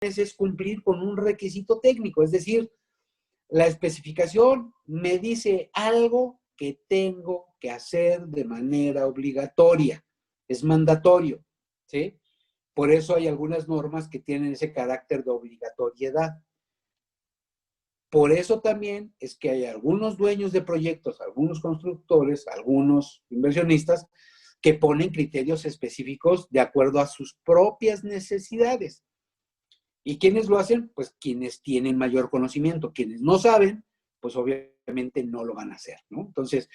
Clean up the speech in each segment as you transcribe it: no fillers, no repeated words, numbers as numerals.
es cumplir con un requisito técnico, es decir, la especificación me dice algo que tengo que hacer de manera obligatoria, es mandatorio, ¿sí? Por eso hay algunas normas que tienen ese carácter de obligatoriedad. Por eso también es que hay algunos dueños de proyectos, algunos constructores, algunos inversionistas que ponen criterios específicos de acuerdo a sus propias necesidades. ¿Y quiénes lo hacen? Pues quienes tienen mayor conocimiento. Quienes no saben, pues obviamente no lo van a hacer, ¿no? Entonces,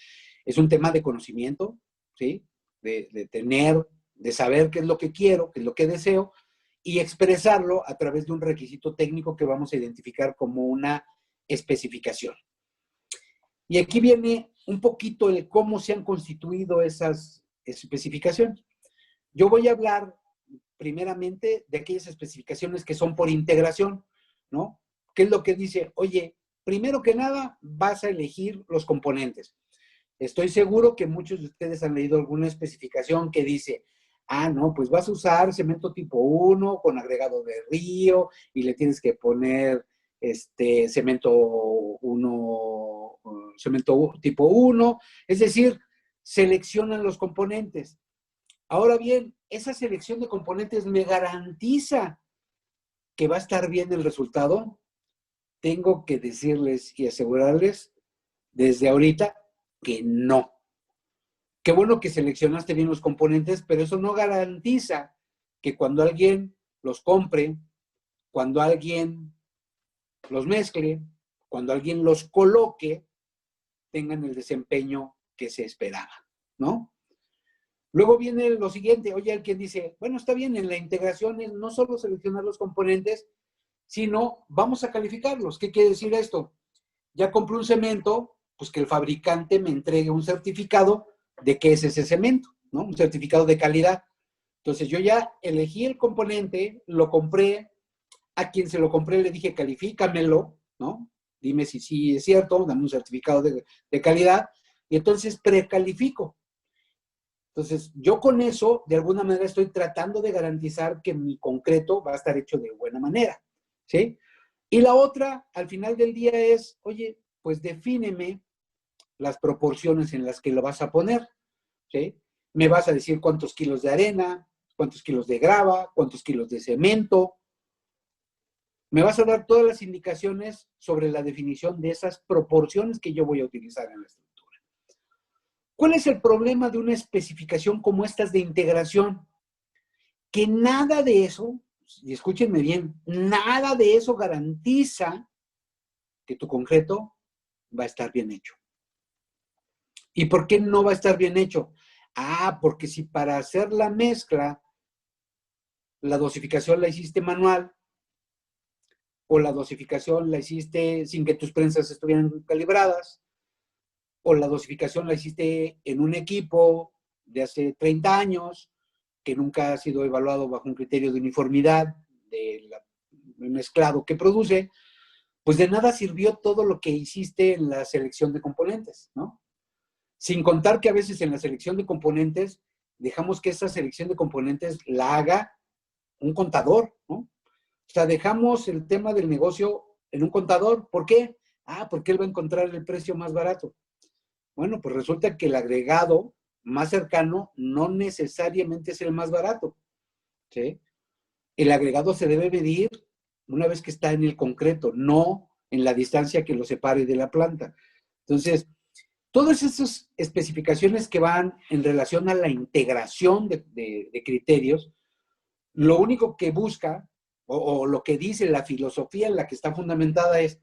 es un tema de conocimiento, ¿sí? De tener, de saber qué es lo que quiero, qué es lo que deseo, y expresarlo a través de un requisito técnico que vamos a identificar como una especificación. Y aquí viene un poquito de cómo se han constituido esas especificaciones. Yo voy a hablar primeramente de aquellas especificaciones que son por integración, ¿no? ¿Qué es lo que dice? Oye, primero que nada, vas a elegir los componentes. Estoy seguro que muchos de ustedes han leído alguna especificación que dice, no, pues vas a usar cemento tipo 1 con agregado de río y le tienes que poner cemento 1, cemento tipo 1, es decir, seleccionan los componentes. Ahora bien, esa selección de componentes me garantiza que va a estar bien el resultado. Tengo que decirles y asegurarles desde ahorita que no. Qué bueno que seleccionaste bien los componentes, pero eso no garantiza que cuando alguien los compre, cuando alguien los mezcle, cuando alguien los coloque, tengan el desempeño que se esperaba, ¿no? Luego viene lo siguiente, oye, alguien dice, bueno, está bien, en la integración es no solo seleccionar los componentes, sino vamos a calificarlos. ¿Qué quiere decir esto? Ya compré un cemento, pues que el fabricante me entregue un certificado de qué es ese cemento, ¿no? Un certificado de calidad. Entonces yo ya elegí el componente, lo compré, a quien se lo compré le dije, califícamelo, ¿no? Dime si sí es cierto, dame un certificado de calidad, y entonces precalifico. Entonces, yo con eso, de alguna manera, estoy tratando de garantizar que mi concreto va a estar hecho de buena manera, ¿sí? Y la otra, al final del día, es, oye, pues defíneme las proporciones en las que lo vas a poner, ¿sí? Me vas a decir cuántos kilos de arena, cuántos kilos de grava, cuántos kilos de cemento. Me vas a dar todas las indicaciones sobre la definición de esas proporciones que yo voy a utilizar en la estructura. ¿Cuál es el problema de una especificación como estas de integración? Que nada de eso, y escúchenme bien, nada de eso garantiza que tu concreto va a estar bien hecho. ¿Y por qué no va a estar bien hecho? Porque si para hacer la mezcla, la dosificación la hiciste manual, o la dosificación la hiciste sin que tus prensas estuvieran calibradas, o la dosificación la hiciste en un equipo de hace 30 años, que nunca ha sido evaluado bajo un criterio de uniformidad del mezclado que produce, pues de nada sirvió todo lo que hiciste en la selección de componentes, ¿no? Sin contar que a veces en la selección de componentes dejamos que esa selección de componentes la haga un contador, ¿no? O sea, dejamos el tema del negocio en un contador. ¿Por qué? Porque él va a encontrar el precio más barato. Bueno, pues resulta que el agregado más cercano no necesariamente es el más barato, ¿sí? El agregado se debe medir una vez que está en el concreto, no en la distancia que lo separe de la planta. Entonces, todas esas especificaciones que van en relación a la integración de criterios, lo único que busca, o lo que dice la filosofía en la que está fundamentada es,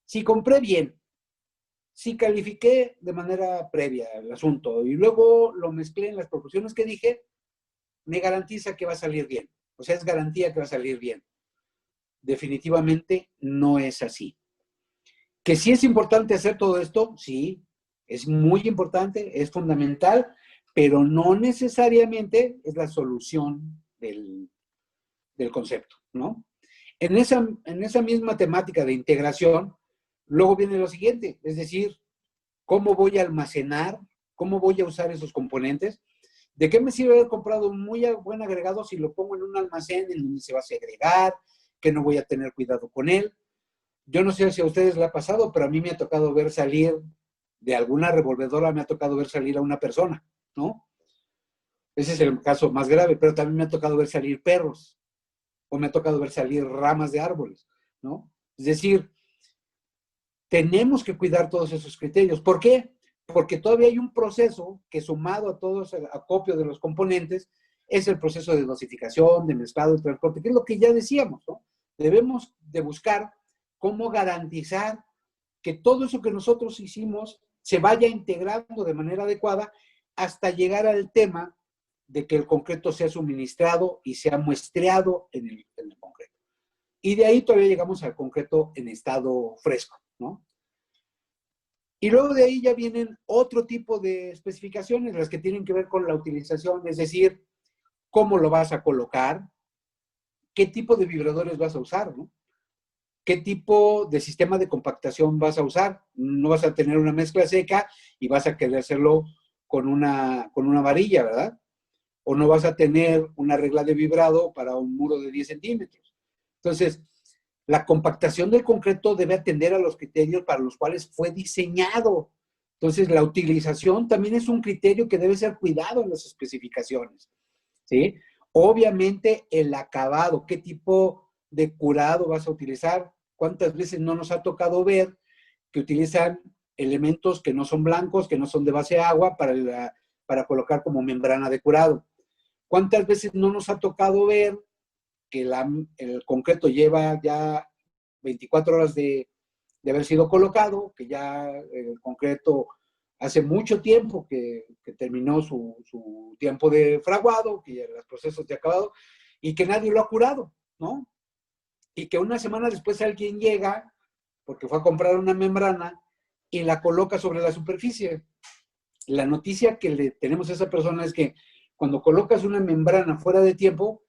si compré bien, si califiqué de manera previa el asunto y luego lo mezclé en las proporciones que dije, me garantiza que va a salir bien. O sea, es garantía que va a salir bien. Definitivamente no es así. ¿Que sí es importante hacer todo esto? Sí, es muy importante, es fundamental, pero no necesariamente es la solución del concepto, ¿no? En esa misma temática de integración, luego viene lo siguiente, es decir, ¿cómo voy a almacenar? ¿Cómo voy a usar esos componentes? ¿De qué me sirve haber comprado un muy buen agregado si lo pongo en un almacén en donde se va a segregar, que no voy a tener cuidado con él. Yo no sé si a ustedes le ha pasado, pero a mí me ha tocado ver salir de alguna revolvedora, me ha tocado ver salir a una persona, ¿no? Ese es el caso más grave, pero también me ha tocado ver salir perros, o me ha tocado ver salir ramas de árboles, ¿no? Es decir, tenemos que cuidar todos esos criterios. ¿Por qué? Porque todavía hay un proceso que, sumado a todos el acopio de los componentes, es el proceso de dosificación, de mezclado, de transporte, que es lo que ya decíamos, ¿no? Debemos de buscar cómo garantizar que todo eso que nosotros hicimos se vaya integrando de manera adecuada hasta llegar al tema de que el concreto sea suministrado y sea muestreado en el concreto. Y de ahí todavía llegamos al concreto en estado fresco, ¿no? Y luego de ahí ya vienen otro tipo de especificaciones, las que tienen que ver con la utilización, es decir, cómo lo vas a colocar, qué tipo de vibradores vas a usar, ¿no? ¿Qué tipo de sistema de compactación vas a usar? No vas a tener una mezcla seca y vas a querer hacerlo con una varilla, ¿verdad? O no vas a tener una regla de vibrado para un muro de 10 centímetros. Entonces, la compactación del concreto debe atender a los criterios para los cuales fue diseñado. Entonces, la utilización también es un criterio que debe ser cuidado en las especificaciones, ¿sí? Obviamente, el acabado, qué tipo de curado vas a utilizar. ¿Cuántas veces no nos ha tocado ver que utilizan elementos que no son blancos, que no son de base agua para colocar como membrana de curado? ¿Cuántas veces no nos ha tocado ver que el concreto lleva ya 24 horas de haber sido colocado, que ya el concreto hace mucho tiempo que terminó su tiempo de fraguado, que ya los procesos de acabado, y que nadie lo ha curado, ¿no? Y que una semana después alguien llega, porque fue a comprar una membrana, y la coloca sobre la superficie. La noticia que le tenemos a esa persona es que cuando colocas una membrana fuera de tiempo,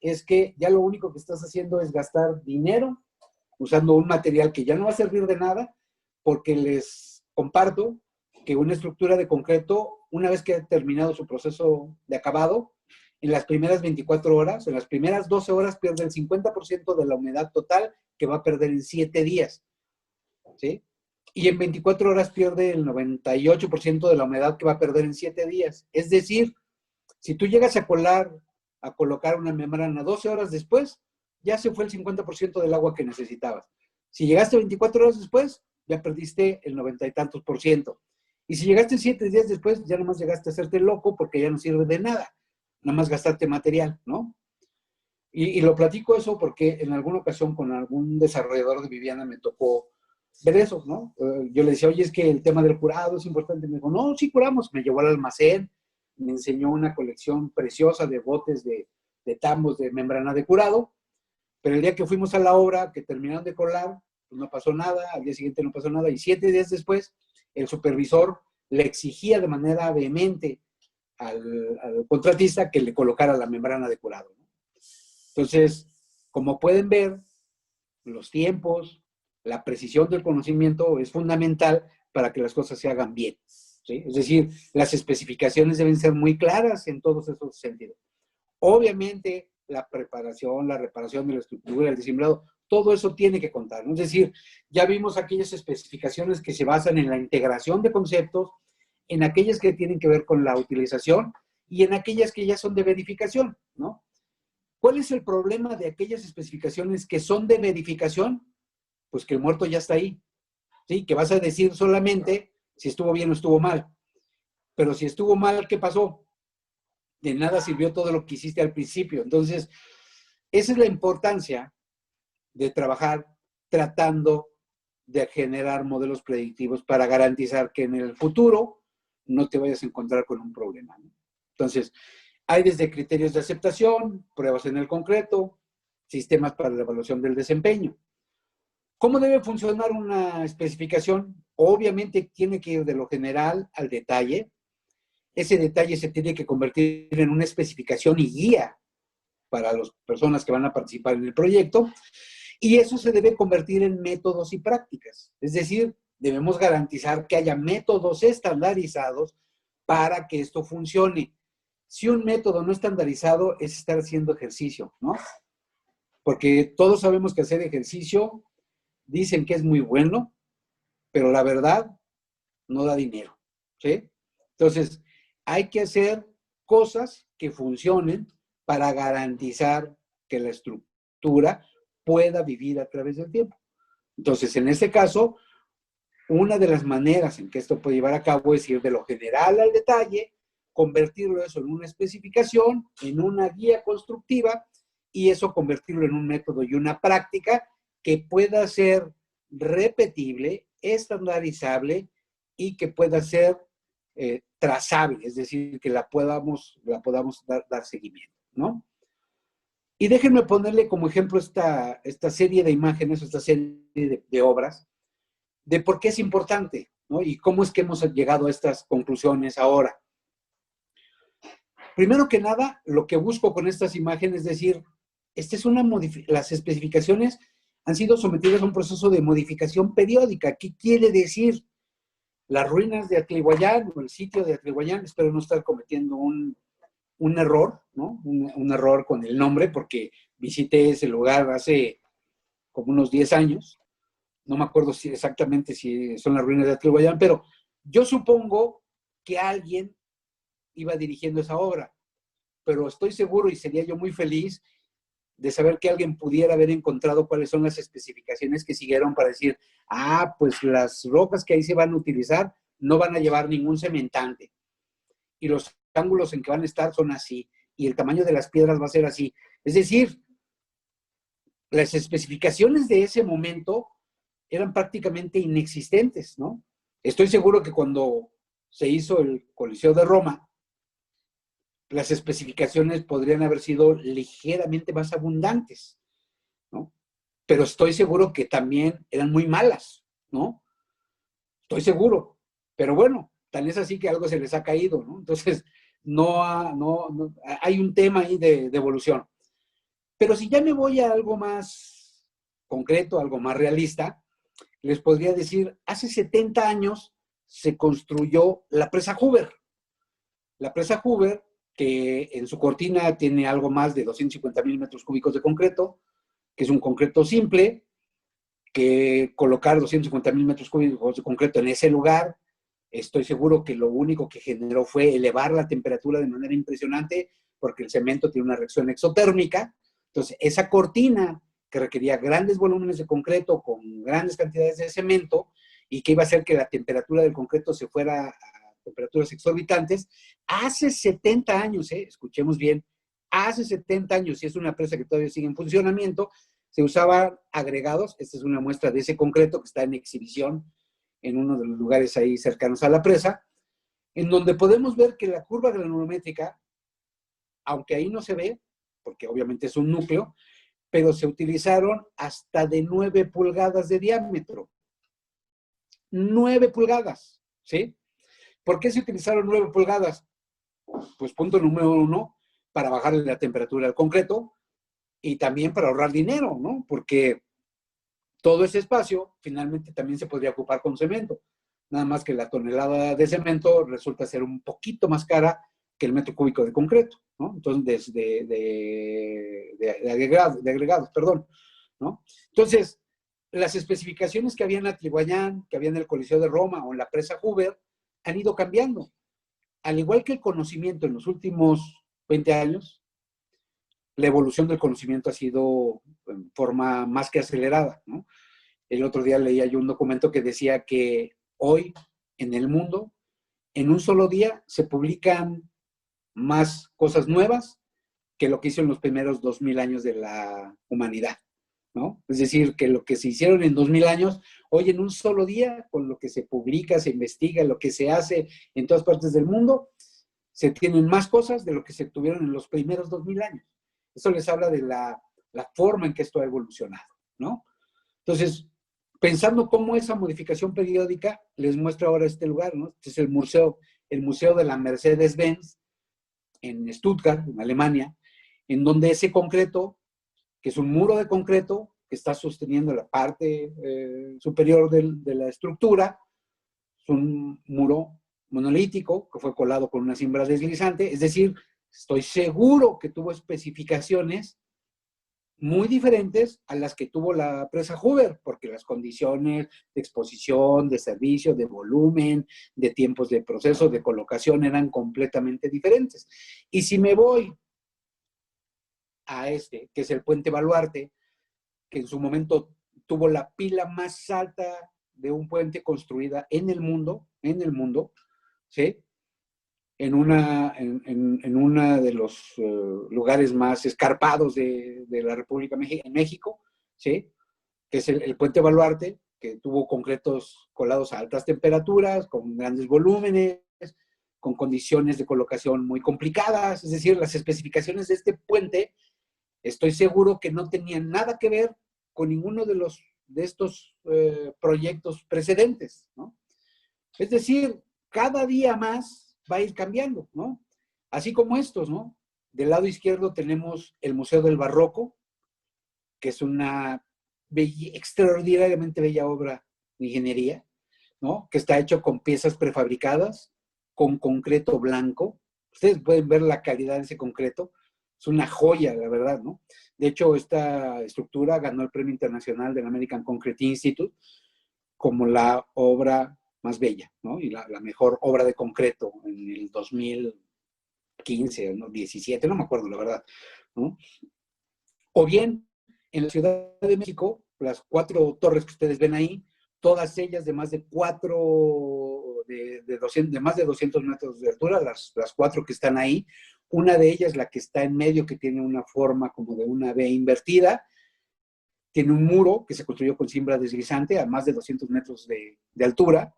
es que ya lo único que estás haciendo es gastar dinero usando un material que ya no va a servir de nada, porque les comparto que una estructura de concreto, una vez que ha terminado su proceso de acabado, en las primeras 24 horas, en las primeras 12 horas pierde el 50% de la humedad total que va a perder en 7 días, ¿sí? Y en 24 horas pierde el 98% de la humedad que va a perder en 7 días. Es decir, si tú llegas a colocar una membrana 12 horas después, ya se fue el 50% del agua que necesitabas. Si llegaste 24 horas después, ya perdiste el 90 y tantos por ciento. Y si llegaste 7 días después, ya nomás llegaste a hacerte loco porque ya no sirve de nada. Nada más gastarte material, ¿no? Y lo platico eso porque en alguna ocasión con algún desarrollador de vivienda me tocó ver eso, ¿no? Yo le decía, oye, es que el tema del curado es importante. Me dijo, no, sí curamos. Me llevó al almacén, me enseñó una colección preciosa de botes de tambos de membrana de curado, pero el día que fuimos a la obra, que terminaron de colar, pues no pasó nada, al día siguiente no pasó nada, y 7 días después, el supervisor le exigía de manera vehemente al contratista que le colocara la membrana de curado, ¿no? Entonces, como pueden ver, los tiempos, la precisión del conocimiento es fundamental para que las cosas se hagan bien, ¿sí? Es decir, las especificaciones deben ser muy claras en todos esos sentidos. Obviamente, la preparación, la reparación de la estructura, el disimulado, todo eso tiene que contar, ¿no? Es decir, ya vimos aquellas especificaciones que se basan en la integración de conceptos, en aquellas que tienen que ver con la utilización y en aquellas que ya son de verificación, ¿no? ¿Cuál es el problema de aquellas especificaciones que son de verificación? Pues que el muerto ya está ahí, ¿sí? Que vas a decir solamente si estuvo bien o estuvo mal. Pero si estuvo mal, ¿qué pasó? De nada sirvió todo lo que hiciste al principio. Entonces, esa es la importancia de trabajar tratando de generar modelos predictivos para garantizar que en el futuro no te vayas a encontrar con un problema, ¿no? Entonces, hay desde criterios de aceptación, pruebas en el concreto, sistemas para la evaluación del desempeño. ¿Cómo debe funcionar una especificación? Obviamente tiene que ir de lo general al detalle. Ese detalle se tiene que convertir en una especificación y guía para las personas que van a participar en el proyecto. Y eso se debe convertir en métodos y prácticas. Es decir, debemos garantizar que haya métodos estandarizados para que esto funcione. Si un método no estandarizado es estar haciendo ejercicio, ¿no? porque todos sabemos que hacer ejercicio dicen que es muy bueno, pero la verdad no da dinero, ¿sí? Entonces, hay que hacer cosas que funcionen para garantizar que la estructura pueda vivir a través del tiempo. Entonces, en este caso, una de las maneras en que esto puede llevar a cabo es ir de lo general al detalle, convertirlo eso en una especificación, en una guía constructiva, y eso convertirlo en un método y una práctica que pueda ser repetible, estandarizable y que pueda ser trazable, es decir, que la podamos dar seguimiento, ¿no? Y déjenme ponerle como ejemplo esta serie de imágenes, esta serie de obras, de por qué es importante, ¿no? Y cómo es que hemos llegado a estas conclusiones ahora. Primero que nada, lo que busco con estas imágenes es decir, las especificaciones han sido sometidas a un proceso de modificación periódica. ¿Qué quiere decir? Las ruinas de Atlihuayán o el sitio de Atlihuayán, espero no estar cometiendo un error, ¿no? Un error con el nombre, porque visité ese lugar hace como unos 10 años. No me acuerdo exactamente si son las ruinas de Atlihuayán, pero yo supongo que alguien iba dirigiendo esa obra, pero estoy seguro y sería yo muy feliz de saber que alguien pudiera haber encontrado cuáles son las especificaciones que siguieron para decir, pues las rocas que ahí se van a utilizar no van a llevar ningún cementante y los ángulos en que van a estar son así y el tamaño de las piedras va a ser así. Es decir, las especificaciones de ese momento eran prácticamente inexistentes, ¿no? Estoy seguro que cuando se hizo el Coliseo de Roma, las especificaciones podrían haber sido ligeramente más abundantes, ¿no? Pero estoy seguro que también eran muy malas, ¿no? Estoy seguro. Pero bueno, tal es así que algo se les ha caído, ¿no? Entonces, hay un tema ahí de evolución. Pero si ya me voy a algo más concreto, algo más realista, les podría decir, hace 70 años se construyó la presa Hoover. La presa Hoover, que en su cortina tiene algo más de 250,000 metros cúbicos de concreto, que es un concreto simple, que colocar 250,000 metros cúbicos de concreto en ese lugar, estoy seguro que lo único que generó fue elevar la temperatura de manera impresionante, porque el cemento tiene una reacción exotérmica. Entonces, esa cortina que requería grandes volúmenes de concreto con grandes cantidades de cemento y que iba a hacer que la temperatura del concreto se fuera a temperaturas exorbitantes, hace 70 años, escuchemos bien, hace 70 años, y es una presa que todavía sigue en funcionamiento, se usaban agregados. Esta es una muestra de ese concreto que está en exhibición en uno de los lugares ahí cercanos a la presa, en donde podemos ver que la curva granulométrica, aunque ahí no se ve, porque obviamente es un núcleo, pero se utilizaron hasta de 9 pulgadas de diámetro. 9 pulgadas, ¿sí? ¿Por qué se utilizaron 9 pulgadas? Pues punto número 1, para bajarle la temperatura al concreto y también para ahorrar dinero, ¿no? Porque todo ese espacio finalmente también se podría ocupar con cemento. Nada más que la tonelada de cemento resulta ser un poquito más cara que el metro cúbico de concreto, ¿no? Entonces, de agregados, perdón, ¿no? Entonces, las especificaciones que había en Atlihuayán, que había en el Coliseo de Roma o en la presa Hoover, han ido cambiando. Al igual que el conocimiento en los últimos 20 años, la evolución del conocimiento ha sido en forma más que acelerada, ¿no? El otro día leía yo un documento que decía que hoy en el mundo, en un solo día, se publican más cosas nuevas que lo que hizo en los primeros 2000 años de la humanidad, ¿no? Es decir, que lo que se hicieron en 2000 años, hoy en un solo día, con lo que se publica, se investiga, lo que se hace en todas partes del mundo, se tienen más cosas de lo que se tuvieron en los primeros 2000 años. Eso les habla de la forma en que esto ha evolucionado, ¿no? Entonces, pensando cómo esa modificación periódica, les muestro ahora este lugar, ¿no? Este es el museo de la Mercedes-Benz en Stuttgart, en Alemania, en donde ese concreto, que es un muro de concreto que está sosteniendo la parte superior de la estructura, es un muro monolítico que fue colado con una cimbra deslizante, es decir, estoy seguro que tuvo especificaciones muy diferentes a las que tuvo la presa Hoover, porque las condiciones de exposición, de servicio, de volumen, de tiempos de proceso, de colocación eran completamente diferentes. Y si me voy a este, que es el Puente Baluarte, que en su momento tuvo la pila más alta de un puente construida en el mundo, ¿sí? En una de los lugares más escarpados de la República en México, ¿sí? Que es el Puente Baluarte, que tuvo concretos colados a altas temperaturas, con grandes volúmenes, con condiciones de colocación muy complicadas. Es decir, las especificaciones de este puente, estoy seguro que no tenían nada que ver con ninguno de estos proyectos precedentes, ¿no? Es decir, cada día más va a ir cambiando, ¿no? Así como estos, ¿no? Del lado izquierdo tenemos el Museo del Barroco, que es una extraordinariamente bella obra de ingeniería, ¿no? Que está hecho con piezas prefabricadas, con concreto blanco. Ustedes pueden ver la calidad de ese concreto. Es una joya, la verdad, ¿no? De hecho, esta estructura ganó el Premio Internacional del American Concrete Institute como la obra más bella, ¿no? Y la mejor obra de concreto en el 2015, ¿no? 17, no me acuerdo, la verdad, ¿no? O bien, en la Ciudad de México, las 4 torres que ustedes ven ahí, todas ellas de más de 200 metros de altura, las 4 que están ahí. Una de ellas, la que está en medio, que tiene una forma como de una V invertida, tiene un muro que se construyó con cimbra deslizante a más de 200 metros de altura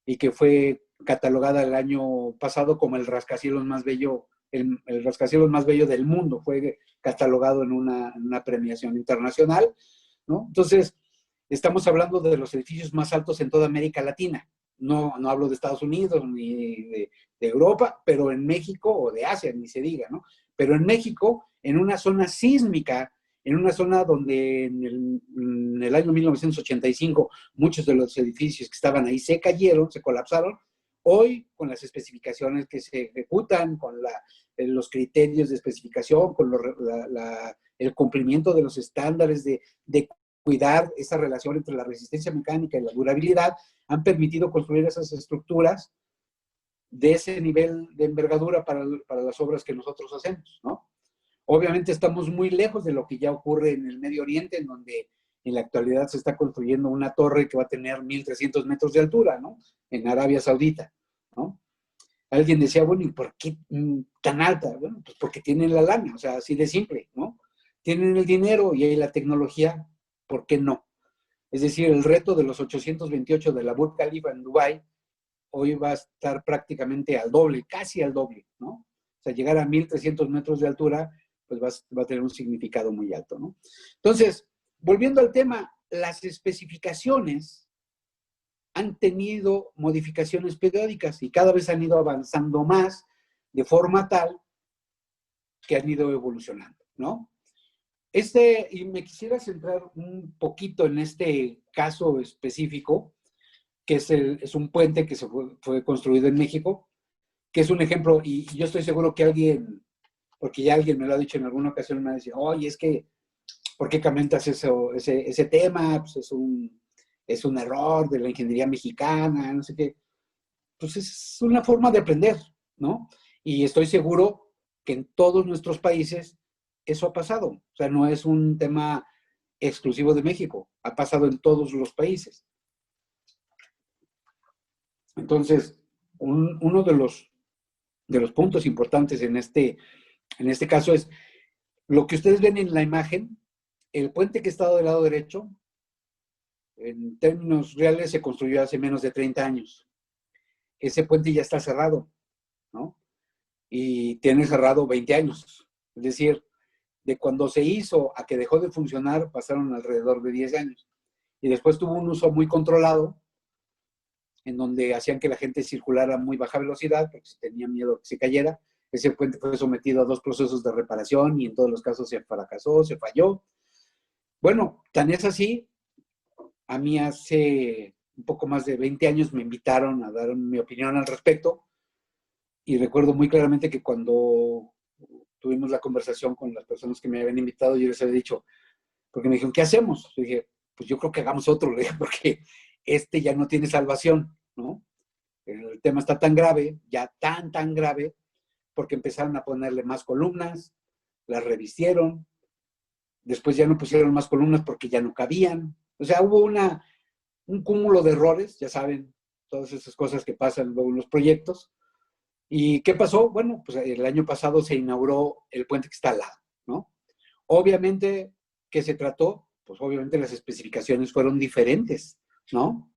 y que fue catalogada el año pasado como el rascacielos más bello, el rascacielos más bello del mundo. Fue catalogado en una premiación internacional, ¿no? Entonces, estamos hablando de los edificios más altos en toda América Latina. No hablo de Estados Unidos ni de Europa, pero en México, o de Asia, ni se diga, ¿no? Pero en México, en una zona sísmica, en una zona donde en el año 1985 muchos de los edificios que estaban ahí se cayeron, se colapsaron. Hoy, con las especificaciones que se ejecutan, con los criterios de especificación, con el cumplimiento de los estándares de cuidar esa relación entre la resistencia mecánica y la durabilidad, han permitido construir esas estructuras de ese nivel de envergadura para las obras que nosotros hacemos, ¿no? Obviamente estamos muy lejos de lo que ya ocurre en el Medio Oriente, en donde en la actualidad se está construyendo una torre que va a tener 1,300 metros de altura, ¿no? En Arabia Saudita, ¿no? Alguien decía, bueno, ¿y por qué tan alta? Bueno, pues porque tienen la lana, o sea, así de simple, ¿no? Tienen el dinero y hay la tecnología, ¿por qué no? Es decir, el reto de los 828 de la Burj Khalifa en Dubái hoy va a estar prácticamente al doble, casi al doble, ¿no? O sea, llegar a 1,300 metros de altura, pues va a tener un significado muy alto, ¿no? Entonces, volviendo al tema, las especificaciones han tenido modificaciones periódicas y cada vez han ido avanzando más de forma tal que han ido evolucionando, ¿no? Y me quisiera centrar un poquito en este caso específico, que es un puente que fue construido en México, que es un ejemplo, y yo estoy seguro que alguien, porque ya alguien me lo ha dicho en alguna ocasión, me ha dicho, oye, es que, ¿por qué comentas ese tema? Pues es un error de la ingeniería mexicana, no sé qué. Pues es una forma de aprender, ¿no? Y estoy seguro que en todos nuestros países eso ha pasado. O sea, no es un tema exclusivo de México, ha pasado en todos los países. Entonces, uno de los puntos importantes en este caso es lo que ustedes ven en la imagen. El puente que está del lado derecho, en términos reales, se construyó hace menos de 30 años. Ese puente ya está cerrado, ¿no? Y tiene cerrado 20 años. Es decir, de cuando se hizo a que dejó de funcionar, pasaron alrededor de 10 años. Y después tuvo un uso muy controlado, en donde hacían que la gente circulara a muy baja velocidad, porque tenía miedo que se cayera. Ese puente fue sometido a 2 procesos de reparación y en todos los casos se fracasó, se falló. Bueno, tan es así, a mí hace un poco más de 20 años me invitaron a dar mi opinión al respecto y recuerdo muy claramente que cuando tuvimos la conversación con las personas que me habían invitado, yo les había dicho, porque me dijeron, ¿qué hacemos? Yo dije, pues yo creo que hagamos otro, le dije, porque este ya no tiene salvación, ¿no? El tema está tan grave, ya tan grave, porque empezaron a ponerle más columnas, las revistieron, después ya no pusieron más columnas porque ya no cabían. O sea, hubo un cúmulo de errores, ya saben, todas esas cosas que pasan luego en los proyectos. ¿Y qué pasó? Bueno, pues el año pasado se inauguró el puente que está al lado, ¿no? Obviamente, ¿qué se trató? Pues obviamente las especificaciones fueron diferentes, ¿no?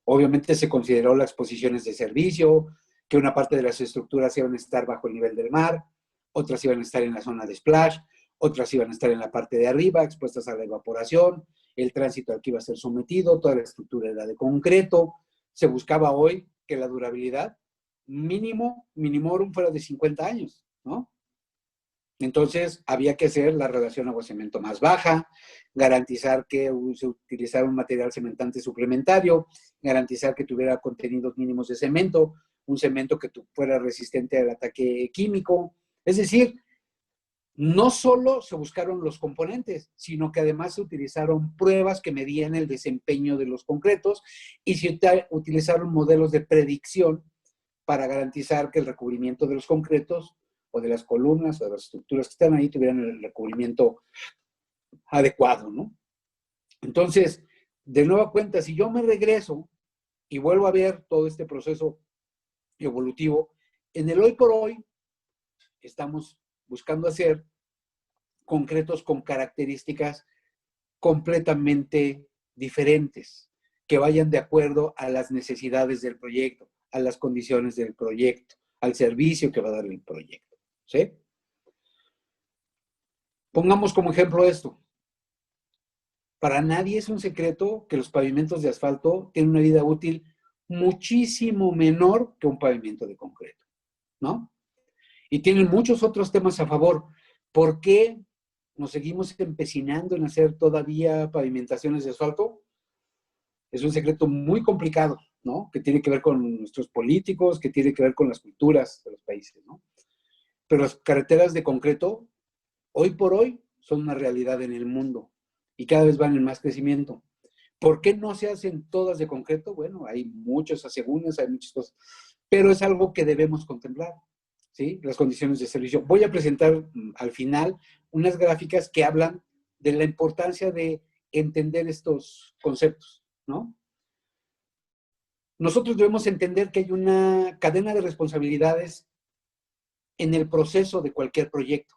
Obviamente se consideró las posiciones de servicio, que una parte de las estructuras iban a estar bajo el nivel del mar, otras iban a estar en la zona de splash, otras iban a estar en la parte de arriba, expuestas a la evaporación, el tránsito al que iba a ser sometido, toda la estructura era de concreto. Se buscaba hoy que la durabilidad minimorum fuera de 50 años, ¿no? Entonces, había que hacer la relación agua-cemento más baja, garantizar que se utilizara un material cementante suplementario, garantizar que tuviera contenidos mínimos de cemento, un cemento que fuera resistente al ataque químico. Es decir, no solo se buscaron los componentes, sino que además se utilizaron pruebas que medían el desempeño de los concretos y se utilizaron modelos de predicción para garantizar que el recubrimiento de los concretos o de las columnas o de las estructuras que están ahí tuvieran el recubrimiento adecuado, ¿no? Entonces, de nueva cuenta, si yo me regreso y vuelvo a ver todo este proceso evolutivo, en el hoy por hoy estamos buscando hacer concretos con características completamente diferentes, que vayan de acuerdo a las necesidades del proyecto, a las condiciones del proyecto, al servicio que va a dar el proyecto, ¿sí? Pongamos como ejemplo esto. Para nadie es un secreto que los pavimentos de asfalto tienen una vida útil muchísimo menor que un pavimento de concreto, ¿no? Y tienen muchos otros temas a favor. ¿Por qué nos seguimos empecinando en hacer todavía pavimentaciones de asfalto? Es un secreto muy complicado, ¿no? Que tiene que ver con nuestros políticos, que tiene que ver con las culturas de los países, ¿no? Pero las carreteras de concreto, hoy por hoy, son una realidad en el mundo y cada vez van en más crecimiento. ¿Por qué no se hacen todas de concreto? Bueno, hay muchos asegúnes, hay muchas cosas, pero es algo que debemos contemplar, ¿sí? Las condiciones de servicio. Voy a presentar al final unas gráficas que hablan de la importancia de entender estos conceptos, ¿no? Nosotros debemos entender que hay una cadena de responsabilidades en el proceso de cualquier proyecto,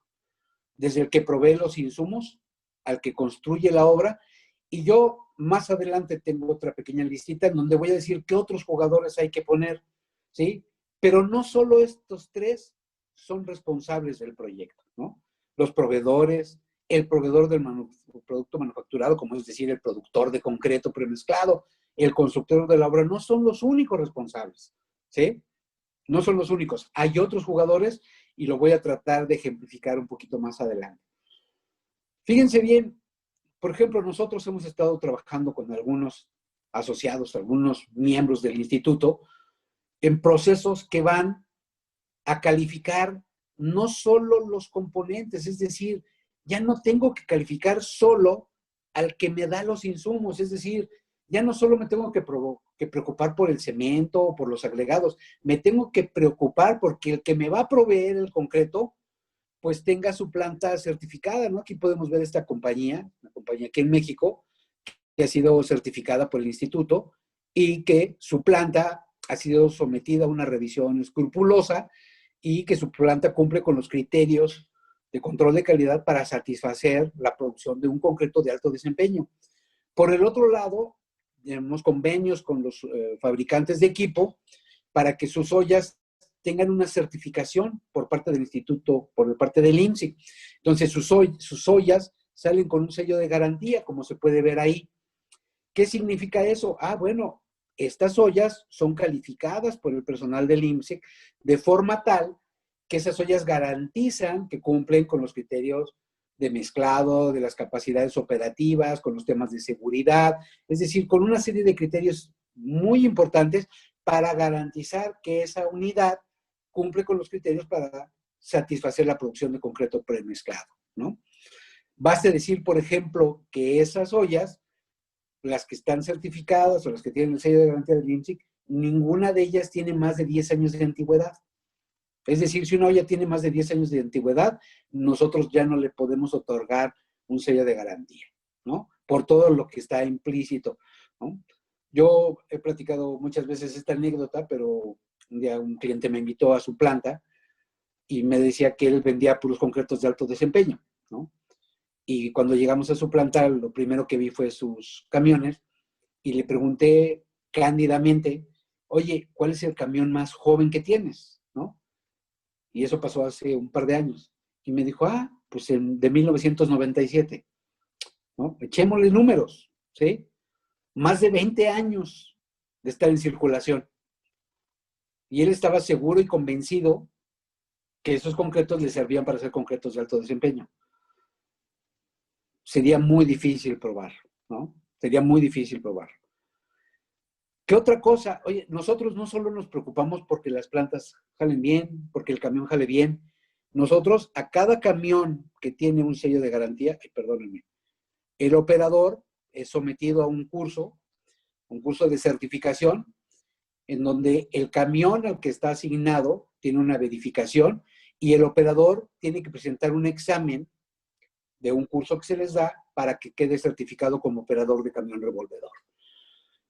desde el que provee los insumos al que construye la obra, y yo más adelante tengo otra pequeña listita en donde voy a decir qué otros jugadores hay que poner, ¿sí? Pero no solo estos tres son responsables del proyecto, ¿no? Los proveedores, el proveedor del producto manufacturado, como es decir, el productor de concreto premezclado, el constructor de la obra, no son los únicos responsables, ¿sí? No son los únicos. Hay otros jugadores y lo voy a tratar de ejemplificar un poquito más adelante. Fíjense bien, por ejemplo, nosotros hemos estado trabajando con algunos asociados, algunos miembros del instituto, en procesos que van a calificar no solo los componentes, es decir, ya no tengo que calificar solo al que me da los insumos, es decir, ya no solo me tengo que preocupar por el cemento o por los agregados, me tengo que preocupar porque el que me va a proveer el concreto, pues tenga su planta certificada, ¿no? Aquí podemos ver esta compañía, una compañía aquí en México, que ha sido certificada por el instituto y que su planta ha sido sometida a una revisión escrupulosa y que su planta cumple con los criterios de control de calidad para satisfacer la producción de un concreto de alto desempeño. Por el otro lado, tenemos convenios con los fabricantes de equipo para que sus ollas tengan una certificación por parte del instituto, por parte del IMSI. Entonces, sus ollas salen con un sello de garantía, como se puede ver ahí. ¿Qué significa eso? Ah, bueno, estas ollas son calificadas por el personal del IMSI de forma tal que esas ollas garantizan que cumplen con los criterios de mezclado, de las capacidades operativas, con los temas de seguridad, es decir, con una serie de criterios muy importantes para garantizar que esa unidad cumple con los criterios para satisfacer la producción de concreto premezclado, ¿no? Baste decir, por ejemplo, que esas ollas, las que están certificadas o las que tienen el sello de garantía del INSIC, ninguna de ellas tiene más de 10 años de antigüedad. Es decir, si una olla tiene más de 10 años de antigüedad, nosotros ya no le podemos otorgar un sello de garantía, ¿no? Por todo lo que está implícito, ¿no? Yo he platicado muchas veces esta anécdota, pero un día un cliente me invitó a su planta y me decía que él vendía puros concretos de alto desempeño, ¿no? Y cuando llegamos a su planta, lo primero que vi fue sus camiones y le pregunté cándidamente, oye, ¿cuál es el camión más joven que tienes? ¿No? Y eso pasó hace un par de años. Y me dijo, pues de 1997, ¿no? Echémosle números, ¿sí? Más de 20 años de estar en circulación. Y él estaba seguro y convencido que esos concretos le servían para hacer concretos de alto desempeño. Sería muy difícil probar, ¿no? Sería muy difícil probar. ¿Qué otra cosa? Oye, nosotros no solo nos preocupamos porque las plantas jalen bien, porque el camión jale bien. Nosotros, a cada camión que tiene un sello de garantía, perdónenme, el operador es sometido a un curso de certificación, en donde el camión al que está asignado tiene una verificación y el operador tiene que presentar un examen de un curso que se les da para que quede certificado como operador de camión revolvedor.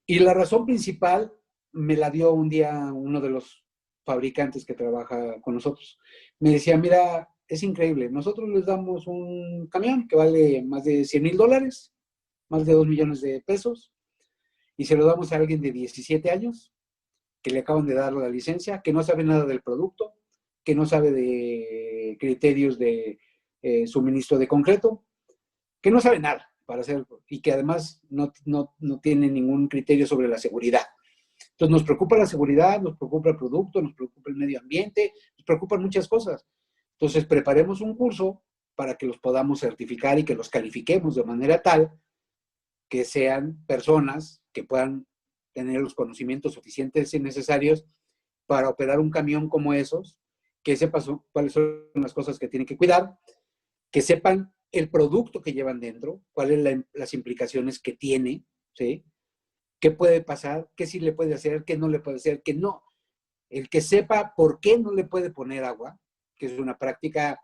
Y la razón principal me la dio un día uno de los fabricantes que trabaja con nosotros. Me decía, mira, es increíble, nosotros les damos un camión que vale más de $100,000, más de 2 millones de pesos, y se lo damos a alguien de 17 años, que le acaban de dar la licencia, que no sabe nada del producto, que no sabe de criterios de suministro de concreto, que no sabe nada para hacer, y que además no tiene ningún criterio sobre la seguridad. Entonces nos preocupa la seguridad, nos preocupa el producto, nos preocupa el medio ambiente, nos preocupan muchas cosas. Entonces preparemos un curso para que los podamos certificar y que los califiquemos de manera tal que sean personas que puedan tener los conocimientos suficientes y necesarios para operar un camión como esos, que sepan cuáles son las cosas que tienen que cuidar, que sepan el producto que llevan dentro, cuáles son las implicaciones que tiene, ¿sí? ¿Qué puede pasar? ¿Qué sí le puede hacer? ¿Qué no le puede hacer? ¿Qué no? El que sepa por qué no le puede poner agua, que es una práctica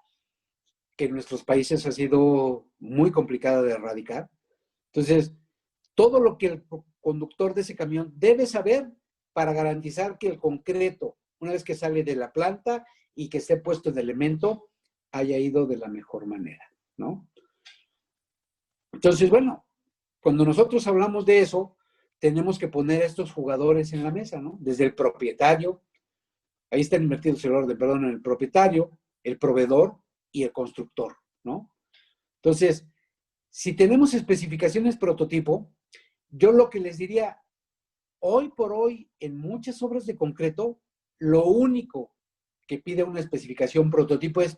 que en nuestros países ha sido muy complicada de erradicar. Entonces, todo lo que el conductor de ese camión debe saber para garantizar que el concreto, una vez que sale de la planta y que esté puesto el elemento, haya ido de la mejor manera, ¿no? Entonces, bueno, cuando nosotros hablamos de eso, tenemos que poner a estos jugadores en la mesa, ¿no? Desde el propietario, ahí están invertidos el orden, perdón, en el propietario, el proveedor y el constructor, ¿no? Entonces, si tenemos especificaciones prototipo, yo lo que les diría, hoy por hoy, en muchas obras de concreto, lo único que pide una especificación prototipo es,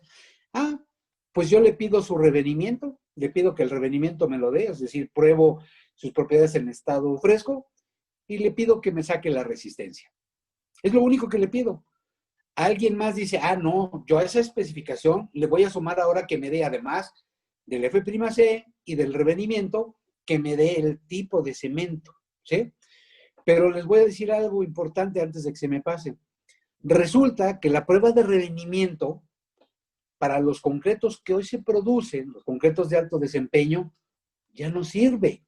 pues yo le pido su revenimiento, le pido que el revenimiento me lo dé, es decir, pruebo sus propiedades en estado fresco y le pido que me saque la resistencia. Es lo único que le pido. Alguien más dice, no, yo a esa especificación le voy a sumar ahora que me dé, además del F'C y del revenimiento, que me dé el tipo de cemento, ¿sí? Pero les voy a decir algo importante antes de que se me pase. Resulta que la prueba de revenimiento para los concretos que hoy se producen, los concretos de alto desempeño, ya no sirve.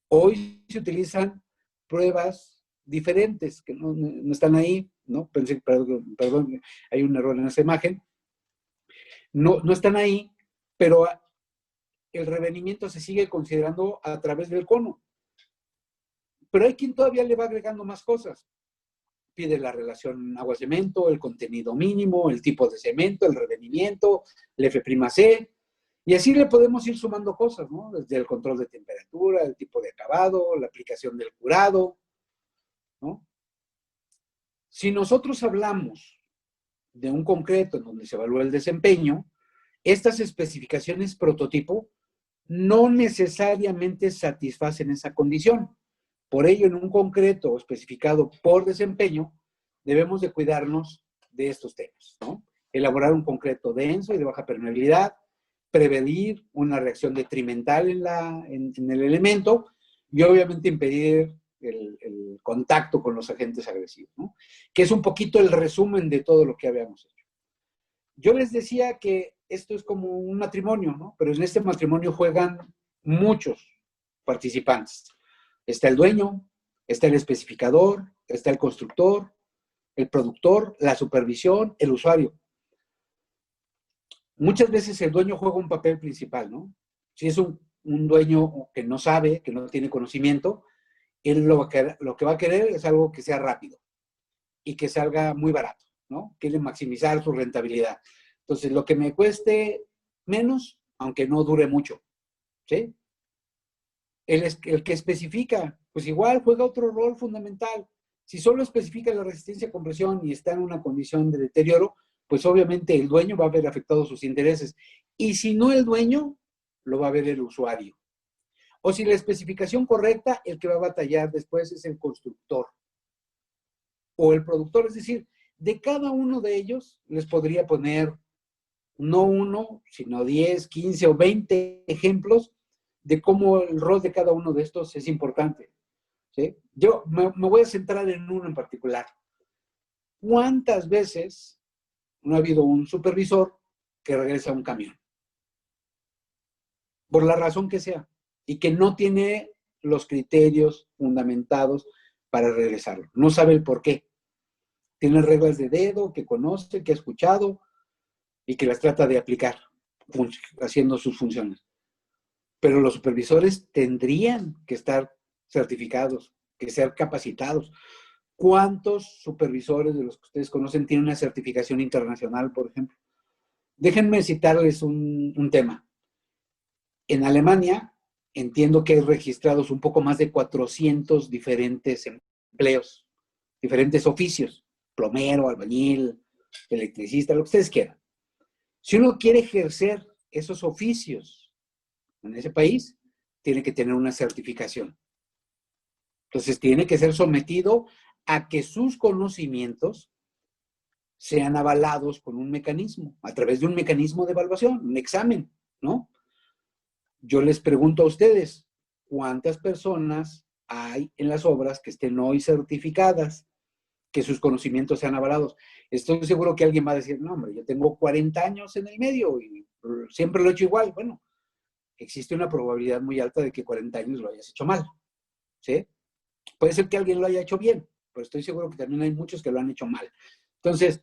Hoy se utilizan pruebas diferentes que no están ahí, ¿no? Pensé, perdón, hay un error en esa imagen. No están ahí, pero el revenimiento se sigue considerando a través del cono. Pero hay quien todavía le va agregando más cosas. Pide la relación agua-cemento, el contenido mínimo, el tipo de cemento, el revenimiento, el F'C, y así le podemos ir sumando cosas, ¿no? Desde el control de temperatura, el tipo de acabado, la aplicación del curado, ¿no? Si nosotros hablamos de un concreto en donde se evalúa el desempeño, estas especificaciones prototipo no necesariamente satisfacen esa condición. Por ello, en un concreto especificado por desempeño, debemos de cuidarnos de estos temas, ¿no? elaborar un concreto denso y de baja permeabilidad, prevenir una reacción detrimental en el elemento y obviamente impedir el contacto con los agentes agresivos, ¿no? Que es un poquito el resumen de todo lo que habíamos hecho. Yo les decía que esto es como un matrimonio, ¿no? Pero en este matrimonio juegan muchos participantes. Está el dueño, está el especificador, está el constructor, el productor, la supervisión, el usuario. Muchas veces el dueño juega un papel principal, ¿no? Si es un dueño que no sabe, que no tiene conocimiento, él lo que va a querer es algo que sea rápido y que salga muy barato, ¿no? Quiere maximizar su rentabilidad. Entonces, lo que me cueste menos, aunque no dure mucho, ¿sí? El que especifica, pues igual juega otro rol fundamental. Si solo especifica la resistencia a compresión y está en una condición de deterioro, pues obviamente el dueño va a ver afectados sus intereses. Y si no el dueño, lo va a ver el usuario. O si la especificación correcta, el que va a batallar después es el constructor o el productor. Es decir, de cada uno de ellos les podría poner no uno, sino 10, 15 o 20 ejemplos de cómo el rol de cada uno de estos es importante, ¿sí? Yo me voy a centrar en uno en particular. ¿Cuántas veces no ha habido un supervisor que regresa a un camión? Por la razón que sea, y que no tiene los criterios fundamentados para regresarlo. No sabe el por qué. Tiene reglas de dedo que conoce, que ha escuchado y que las trata de aplicar, haciendo sus funciones. Pero los supervisores tendrían que estar certificados, que ser capacitados. ¿Cuántos supervisores de los que ustedes conocen tienen una certificación internacional, por ejemplo? Déjenme citarles un tema. En Alemania, entiendo que hay registrados un poco más de 400 diferentes empleos, diferentes oficios, plomero, albañil, electricista, lo que ustedes quieran. Si uno quiere ejercer esos oficios en ese país, tiene que tener una certificación. Entonces, tiene que ser sometido a que sus conocimientos sean avalados con un mecanismo, a través de un mecanismo de evaluación, un examen, ¿no? Yo les pregunto a ustedes, ¿cuántas personas hay en las obras que estén hoy certificadas, que sus conocimientos sean avalados? Estoy seguro que alguien va a decir, no, hombre, yo tengo 40 años en el medio y siempre lo he hecho igual. Bueno, existe una probabilidad muy alta de que 40 años lo hayas hecho mal, ¿sí? Puede ser que alguien lo haya hecho bien, pero estoy seguro que también hay muchos que lo han hecho mal. Entonces,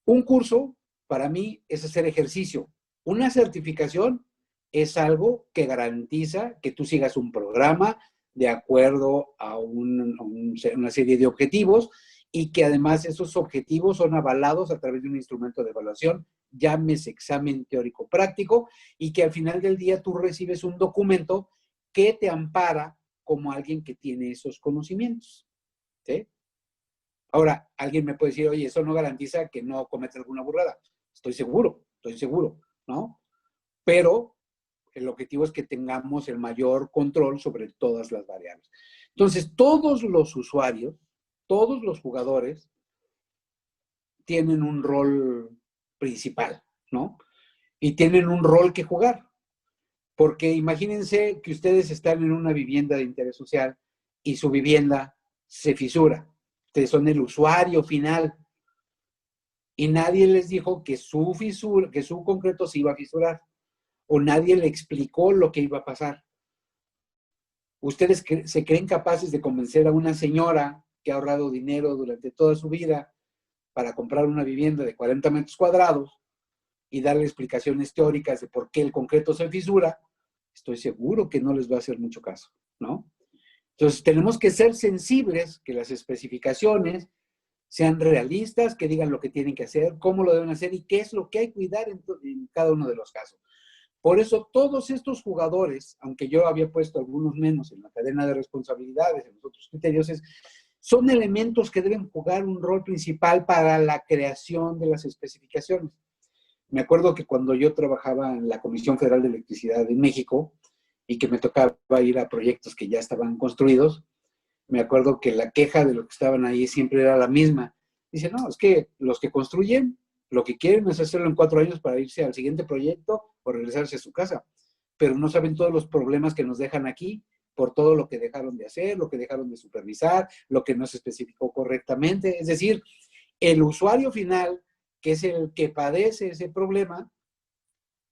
un curso, para mí, es hacer ejercicio. Una certificación es algo que garantiza que tú sigas un programa de acuerdo a una serie de objetivos y que además esos objetivos son avalados a través de un instrumento de evaluación, llámese examen teórico práctico, y que al final del día tú recibes un documento que te ampara como alguien que tiene esos conocimientos, ¿sí? Ahora, alguien me puede decir, oye, eso no garantiza que no cometa alguna burrada. Estoy seguro, ¿no? Pero el objetivo es que tengamos el mayor control sobre todas las variables. Entonces, todos los usuarios, todos los jugadores tienen un rol principal, ¿no? Y tienen un rol que jugar. Porque imagínense que ustedes están en una vivienda de interés social y su vivienda se fisura. Ustedes son el usuario final. Y nadie les dijo que su concreto se iba a fisurar. O nadie le explicó lo que iba a pasar. Ustedes se creen capaces de convencer a una señora que ha ahorrado dinero durante toda su vida para comprar una vivienda de 40 metros cuadrados y darle explicaciones teóricas de por qué el concreto se fisura. Estoy seguro que no les va a hacer mucho caso, ¿no? Entonces, tenemos que ser sensibles, que las especificaciones sean realistas, que digan lo que tienen que hacer, cómo lo deben hacer y qué es lo que hay que cuidar en cada uno de los casos. Por eso, todos estos jugadores, aunque yo había puesto algunos menos en la cadena de responsabilidades, en los otros criterios, son elementos que deben jugar un rol principal para la creación de las especificaciones. Me acuerdo que cuando yo trabajaba en la Comisión Federal de Electricidad de México y que me tocaba ir a proyectos que ya estaban construidos, me acuerdo que la queja de los que estaban ahí siempre era la misma. Dice, no, es que los que construyen Lo que quieren es hacerlo en 4 años para irse al siguiente proyecto o regresarse a su casa, pero no saben todos los problemas que nos dejan aquí por todo lo que dejaron de hacer, lo que dejaron de supervisar, lo que no se especificó correctamente. Es decir, el usuario final, que es el que padece ese problema,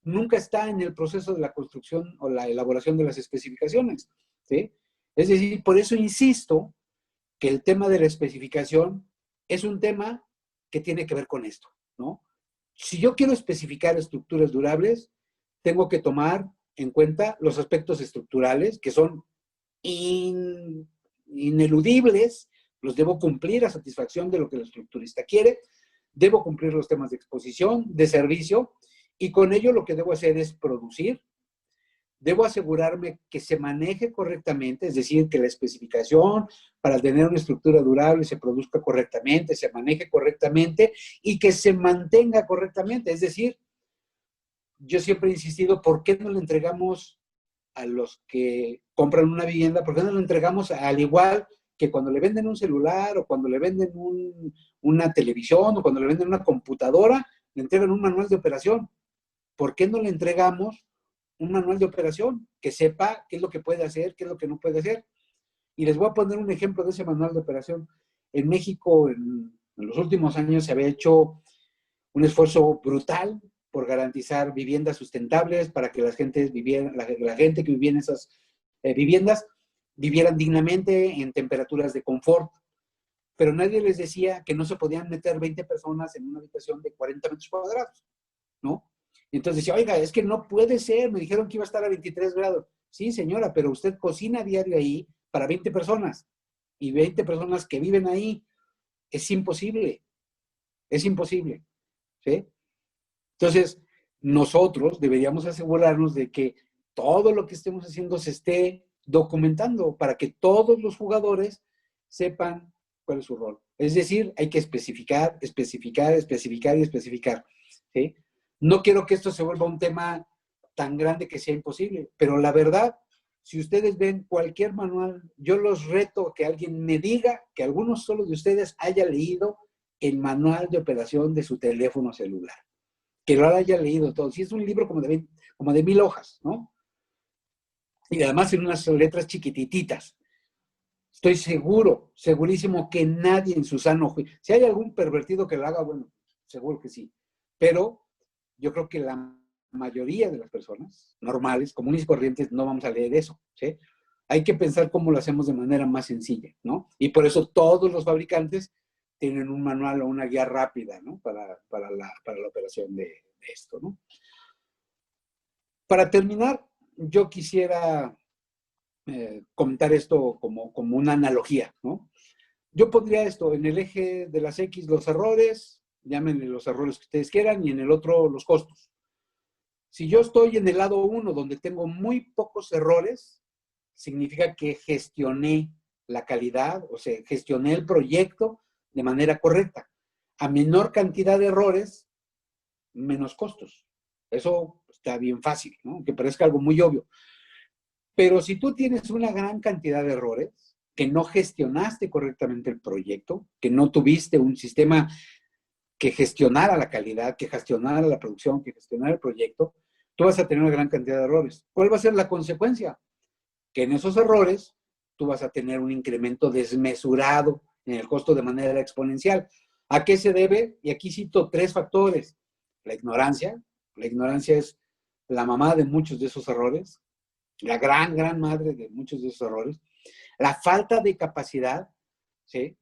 nunca está en el proceso de la construcción o la elaboración de las especificaciones, ¿sí? Es decir, por eso insisto que el tema de la especificación es un tema que tiene que ver con esto, ¿no? Si yo quiero especificar estructuras durables, tengo que tomar en cuenta los aspectos estructurales, que son ineludibles, los debo cumplir a satisfacción de lo que el estructurista quiere, debo cumplir los temas de exposición, de servicio, y con ello lo que debo hacer es producir, debo asegurarme que se maneje correctamente, es decir, que la especificación para tener una estructura durable se produzca correctamente, se maneje correctamente y que se mantenga correctamente. Es decir, yo siempre he insistido, ¿por qué no le entregamos a los que compran una vivienda, por qué no le entregamos al igual que cuando le venden un celular o cuando le venden una televisión o cuando le venden una computadora, le entregan un manual de operación? ¿Por qué no le entregamos un manual de operación que sepa qué es lo que puede hacer, qué es lo que no puede hacer? Y les voy a poner un ejemplo de ese manual de operación. En México, en los últimos años, se había hecho un esfuerzo brutal por garantizar viviendas sustentables para que la gente que vivía en esas viviendas vivieran dignamente en temperaturas de confort. Pero nadie les decía que no se podían meter 20 personas en una habitación de 40 metros cuadrados, ¿no? Y entonces decía, oiga, es que no puede ser, me dijeron que iba a estar a 23 grados. Sí, señora, pero usted cocina a diario ahí para 20 personas y 20 personas que viven ahí. Es imposible, ¿sí? Entonces, nosotros deberíamos asegurarnos de que todo lo que estemos haciendo se esté documentando para que todos los jugadores sepan cuál es su rol. Es decir, hay que especificar, especificar, especificar y especificar, ¿sí? No quiero que esto se vuelva un tema tan grande que sea imposible, pero la verdad, si ustedes ven cualquier manual, yo los reto a que alguien me diga que alguno solo de ustedes haya leído el manual de operación de su teléfono celular, que lo haya leído todo. Si es un libro como de 1000 hojas, ¿no? Y además en unas letras chiquitititas. Estoy seguro, segurísimo que nadie en su sano juicio, si hay algún pervertido que lo haga, bueno, seguro que sí. Pero yo creo que la mayoría de las personas normales, comunes y corrientes, no vamos a leer eso, ¿sí? Hay que pensar cómo lo hacemos de manera más sencilla, ¿no? Y por eso todos los fabricantes tienen un manual o una guía rápida, ¿no? Para la operación de esto, ¿no? Para terminar, yo quisiera comentar esto como una analogía, ¿no? Yo pondría esto en el eje de las X, los errores, llámenle los errores que ustedes quieran, y en el otro los costos. Si yo estoy en el lado 1, donde tengo muy pocos errores, significa que gestioné la calidad, o sea, gestioné el proyecto de manera correcta. A menor cantidad de errores, menos costos. Eso está bien fácil, ¿no? Que parezca algo muy obvio. Pero si tú tienes una gran cantidad de errores, que no gestionaste correctamente el proyecto, que no tuviste un sistema que gestionara la calidad, que gestionara la producción, que gestionara el proyecto, tú vas a tener una gran cantidad de errores. ¿Cuál va a ser la consecuencia? Que en esos errores tú vas a tener un incremento desmesurado en el costo de manera exponencial. ¿A qué se debe? Y aquí cito 3 factores. La ignorancia. La ignorancia es la mamá de muchos de esos errores, la gran madre de muchos de esos errores. La falta de capacidad, ¿sí?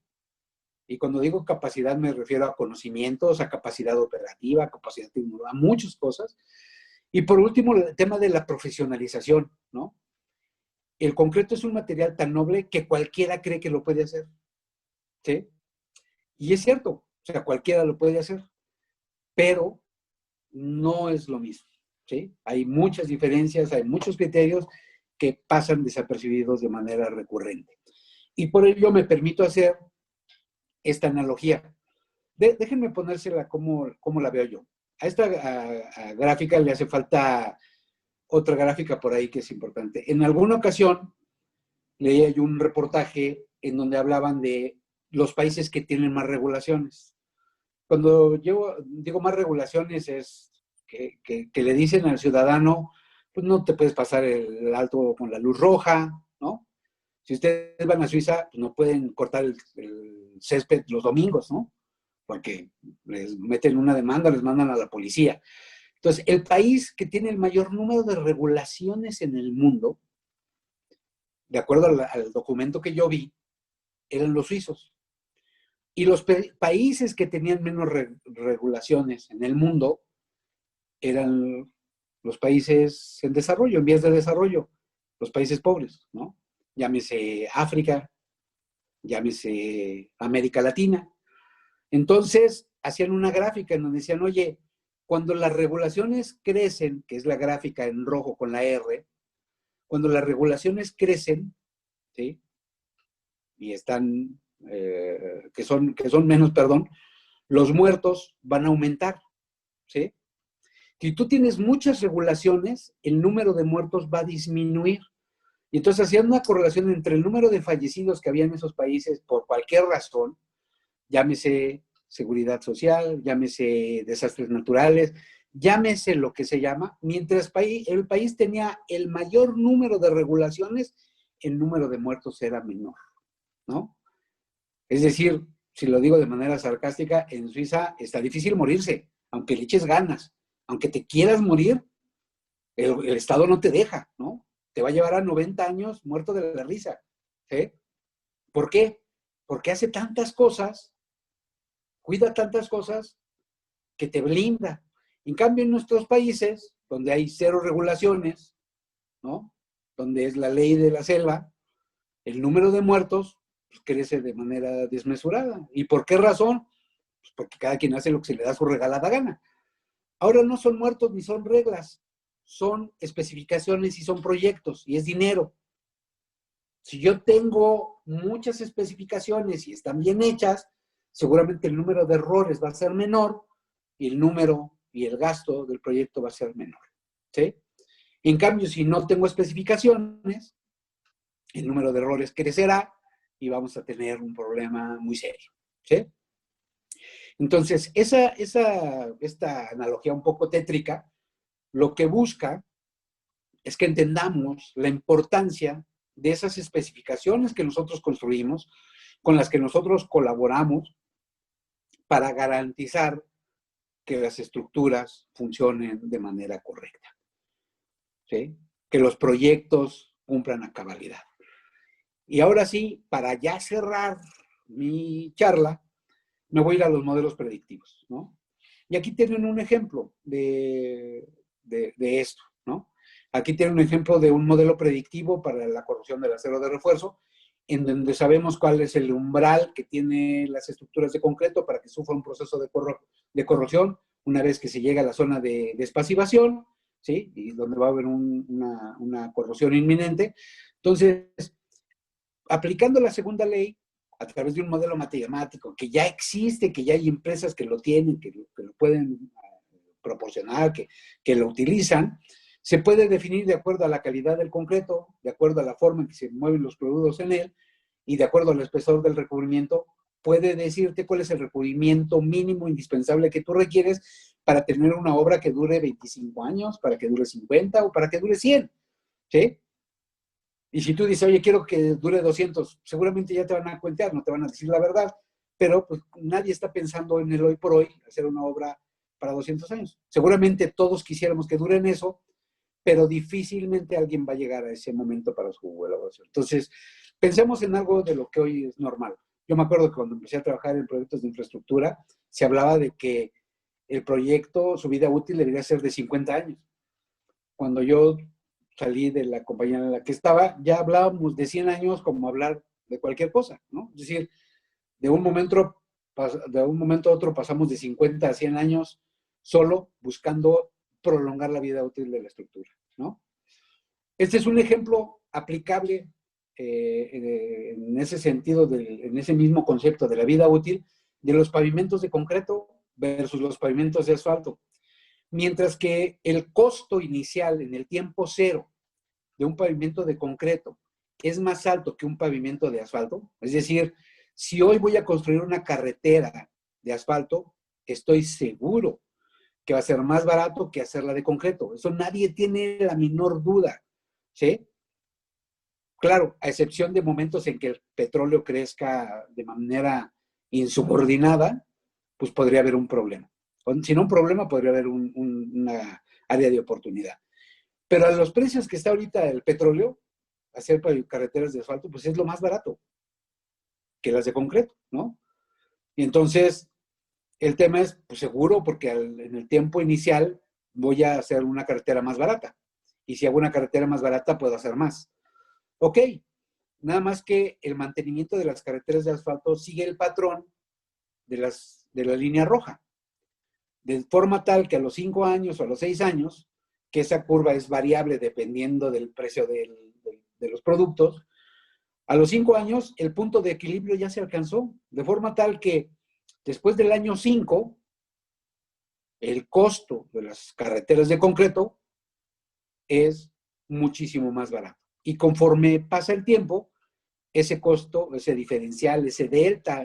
Y cuando digo capacidad me refiero a conocimientos, a capacidad operativa, a capacidad tecnológica, a muchas cosas. Y por último, el tema de la profesionalización, ¿no? El concreto es un material tan noble que cualquiera cree que lo puede hacer, ¿sí? Y es cierto, o sea, cualquiera lo puede hacer, pero no es lo mismo, ¿sí? Hay muchas diferencias, hay muchos criterios que pasan desapercibidos de manera recurrente. Y por ello me permito hacer esta analogía. Déjenme ponérsela como la veo yo. A esta gráfica le hace falta otra gráfica por ahí que es importante. En alguna ocasión leía yo un reportaje en donde hablaban de los países que tienen más regulaciones. cuando yo digo más regulaciones es que le dicen al ciudadano, pues no te puedes pasar el alto con la luz roja, ¿no? Si ustedes van a Suiza, pues no pueden cortar el césped los domingos, ¿no? Porque les meten una demanda, les mandan a la policía. Entonces, el país que tiene el mayor número de regulaciones en el mundo, de acuerdo al documento que yo vi, eran los suizos. Y los países que tenían menos regulaciones en el mundo eran los países en desarrollo, en vías de desarrollo, los países pobres, ¿no? Llámese África, llámese América Latina. Entonces, hacían una gráfica en donde decían, oye, cuando las regulaciones crecen, que es la gráfica en rojo con la R, cuando las regulaciones crecen, ¿sí? Y están, que son menos, perdón, los muertos van a aumentar, ¿sí? Si tú tienes muchas regulaciones, el número de muertos va a disminuir. Y entonces hacían una correlación entre el número de fallecidos que había en esos países por cualquier razón, llámese seguridad social, llámese desastres naturales, llámese lo que se llama, mientras el país tenía el mayor número de regulaciones, el número de muertos era menor, ¿no? Es decir, si lo digo de manera sarcástica, en Suiza está difícil morirse, aunque le eches ganas, aunque te quieras morir, el Estado no te deja, ¿no? Te va a llevar a 90 años muerto de la risa, ¿sí? ¿Por qué? Porque hace tantas cosas, cuida tantas cosas, que te blinda. En cambio, en nuestros países, donde hay cero regulaciones, ¿no? Donde es la ley de la selva, el número de muertos pues, crece de manera desmesurada. ¿Y por qué razón? Pues porque cada quien hace lo que se le da su regalada gana. Ahora no son muertos ni son reglas, son especificaciones y son proyectos, y es dinero. Si yo tengo muchas especificaciones y están bien hechas, seguramente el número de errores va a ser menor y el número y el gasto del proyecto va a ser menor, ¿sí? En cambio, si no tengo especificaciones, el número de errores crecerá y vamos a tener un problema muy serio, ¿sí? Entonces, esta analogía un poco tétrica, lo que busca es que entendamos la importancia de esas especificaciones que nosotros construimos, con las que nosotros colaboramos para garantizar que las estructuras funcionen de manera correcta, ¿sí? Que los proyectos cumplan a cabalidad. Y ahora sí, para ya cerrar mi charla, me voy a ir a los modelos predictivos, ¿no? Y aquí tienen un ejemplo de esto, ¿no? Aquí tienen un ejemplo de un modelo predictivo para la corrosión del acero de refuerzo, en donde sabemos cuál es el umbral que tiene las estructuras de concreto para que sufra un proceso de corrosión una vez que se llega a la zona de despasivación, ¿sí? Y donde va a haber una corrosión inminente. Entonces, aplicando la segunda ley, a través de un modelo matemático que ya existe, que ya hay empresas que lo tienen, que lo pueden proporcionar, que lo utilizan, se puede definir de acuerdo a la calidad del concreto, de acuerdo a la forma en que se mueven los productos en él y de acuerdo al espesor del recubrimiento, puede decirte cuál es el recubrimiento mínimo indispensable que tú requieres para tener una obra que dure 25 años, para que dure 50 o para que dure 100, ¿sí? Y si tú dices, oye, quiero que dure 200, seguramente ya te van a cuentear, no te van a decir la verdad, pero pues nadie está pensando en el hoy por hoy, hacer una obra para 200 años. Seguramente todos quisiéramos que duren eso, pero difícilmente alguien va a llegar a ese momento para su elaboración. Entonces, pensemos en algo de lo que hoy es normal. Yo me acuerdo que cuando empecé a trabajar en proyectos de infraestructura, se hablaba de que el proyecto, su vida útil debería ser de 50 años. Cuando yo salí de la compañía en la que estaba, ya hablábamos de 100 años como hablar de cualquier cosa, ¿no? Es decir, de un momento a otro pasamos de 50 a 100 años solo buscando prolongar la vida útil de la estructura, ¿no? Este es un ejemplo aplicable en ese sentido, en ese mismo concepto de la vida útil, de los pavimentos de concreto versus los pavimentos de asfalto. Mientras que el costo inicial en el tiempo cero de un pavimento de concreto es más alto que un pavimento de asfalto, es decir, si hoy voy a construir una carretera de asfalto, estoy seguro que va a ser más barato que hacerla de concreto. Eso nadie tiene la menor duda, ¿sí? Claro, a excepción de momentos en que el petróleo crezca de manera insubordinada, pues podría haber un problema. Si no un problema, podría haber una área de oportunidad. Pero a los precios que está ahorita el petróleo, hacer carreteras de asfalto, pues es lo más barato que las de concreto, ¿no? Y entonces, el tema es, pues seguro, porque en el tiempo inicial voy a hacer una carretera más barata. Y si hago una carretera más barata, puedo hacer más. Ok, nada más que el mantenimiento de las carreteras de asfalto sigue el patrón de la línea roja. De forma tal que a los 5 años o a los 6 años, que esa curva es variable dependiendo del precio de los productos, a los 5 años el punto de equilibrio ya se alcanzó. De forma tal que después del año 5, el costo de las carreteras de concreto es muchísimo más barato. Y conforme pasa el tiempo, ese costo, ese diferencial, ese delta